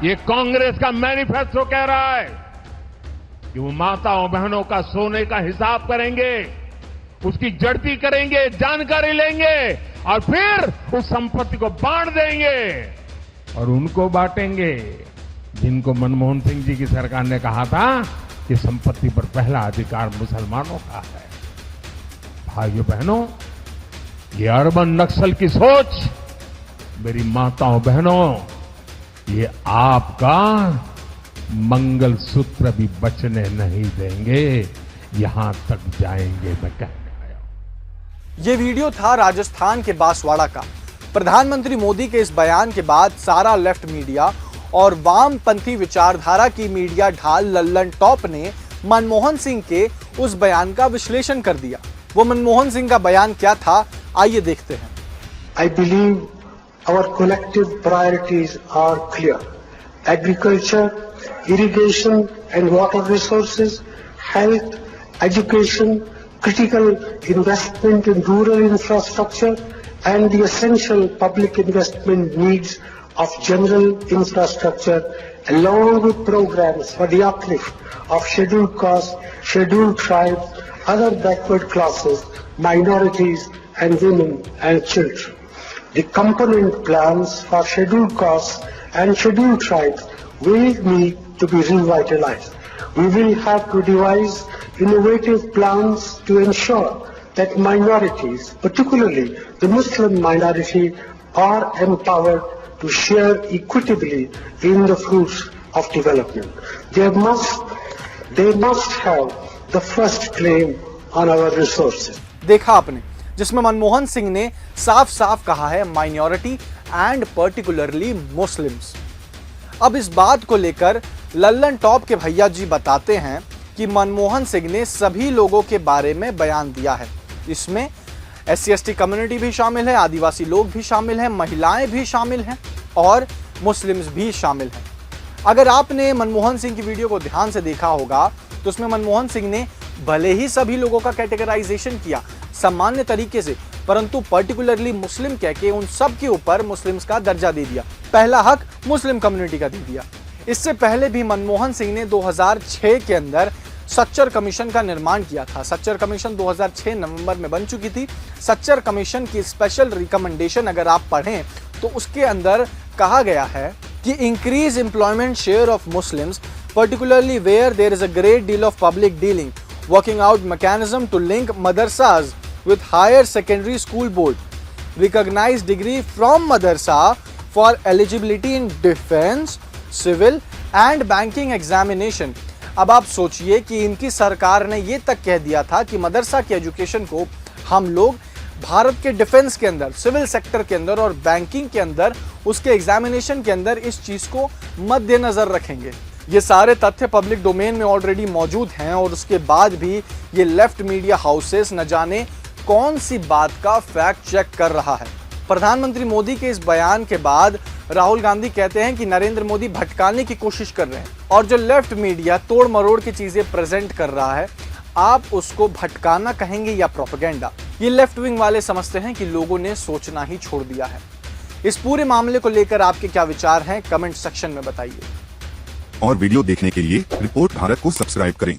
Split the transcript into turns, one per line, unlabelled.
ये कांग्रेस का मैनिफेस्टो कह रहा है कि वो माताओं बहनों का सोने का हिसाब करेंगे, उसकी जड़ती करेंगे, जानकारी लेंगे और फिर उस संपत्ति को बांट देंगे और उनको बांटेंगे जिनको मनमोहन सिंह जी की सरकार ने कहा था कि संपत्ति पर पहला अधिकार मुसलमानों का है। भाइयों बहनों, ये अर्बन नक्सल की सोच मेरी माताओं बहनों, ये आपका मंगलसूत्र भी बचने नहीं देंगे, यहां तक जाएंगे मैं कहने आया हूं।
ये वीडियो था राजस्थान के बांसवाड़ा का। प्रधानमंत्री मोदी के इस बयान के बाद सारा लेफ्ट मीडिया और वामपंथी विचारधारा की मीडिया ढाल लल्लन टॉप ने मनमोहन सिंह के उस बयान का विश्लेषण कर दिया। वो मनमोहन सिंह का बयान क्या था, आइए देखते हैं।
I believe our collective priorities are clear. Agriculture, irrigation and water resources, health, education, critical investment in rural infrastructure and the essential public investment needs of general infrastructure along with programs for the uplift of scheduled castes, scheduled tribes, other backward classes, minorities and women and children. The component plans for scheduled castes and scheduled tribes will need to be revitalized. We will have to devise innovative plans to ensure that minorities, particularly the Muslim minority, are empowered to share equitably in the fruits of development. They must have the first claim on our resources.
देखा आपने, जिसमें मनमोहन सिंह ने साफ साफ कहा है minority and particularly Muslims. अब इस बात को लेकर लल्लन टॉप के भैया जी बताते हैं कि मनमोहन सिंह ने सभी लोगों के बारे में बयान दिया है। इसमें SC/ST कम्युनिटी भी शामिल है, आदिवासी लोग भी शामिल हैं, महिलाएं भी शामिल हैं और मुस्लिम्स भी शामिल हैं। अगर आपने मनमोहन सिंह की वीडियो को ध्यान से देखा होगा तो उसमें मनमोहन सिंह ने भले ही सभी लोगों का कैटेगराइजेशन किया सामान्य तरीके से, परंतु पर्टिकुलरली मुस्लिम कह के उन सब के ऊपर मुस्लिम्स का दर्जा दे दिया, पहला हक मुस्लिम कम्युनिटी का दे दिया। इससे पहले भी मनमोहन सिंह ने 2006 के अंदर सच्चर कमीशन का निर्माण किया था। सच्चर कमीशन 2006 नवंबर में बन चुकी थी। सच्चर कमीशन की स्पेशल रिकमेंडेशन अगर आप पढ़ें तो उसके अंदर कहा गया है कि increase employment share of Muslims particularly where there is a great deal of public dealing, working out mechanism to link madrasas with higher secondary school board, recognize degree from madrasa for eligibility in defense, civil and banking examination। अब आप सोचिए कि इनकी सरकार ने ये तक कह दिया था कि मदरसा की एजुकेशन को हम लोग भारत के डिफेंस के अंदर, सिविल सेक्टर के अंदर और बैंकिंग के अंदर, उसके एग्जामिनेशन के अंदर इस चीज को मद्देनजर रखेंगे। ये सारे तथ्य पब्लिक डोमेन में ऑलरेडी मौजूद हैं और उसके बाद भी ये लेफ्ट मीडिया हाउसेस न जाने कौन सी बात का फैक्ट चेक कर रहा है। प्रधानमंत्री मोदी के इस बयान के बाद राहुल गांधी कहते हैं कि नरेंद्र मोदी भटकाने की कोशिश कर रहे हैं और जो लेफ्ट मीडिया तोड़ मरोड़ की चीजें प्रेजेंट कर रहा है, आप उसको भटकाना कहेंगे या प्रोपेगेंडा। ये लेफ्ट विंग वाले समझते हैं कि लोगों ने सोचना ही छोड़ दिया है। इस पूरे मामले को लेकर आपके क्या विचार हैं, कमेंट सेक्शन में बताइए।
और वीडियो देखने के लिए रिपोर्ट भारत को सब्सक्राइब करें।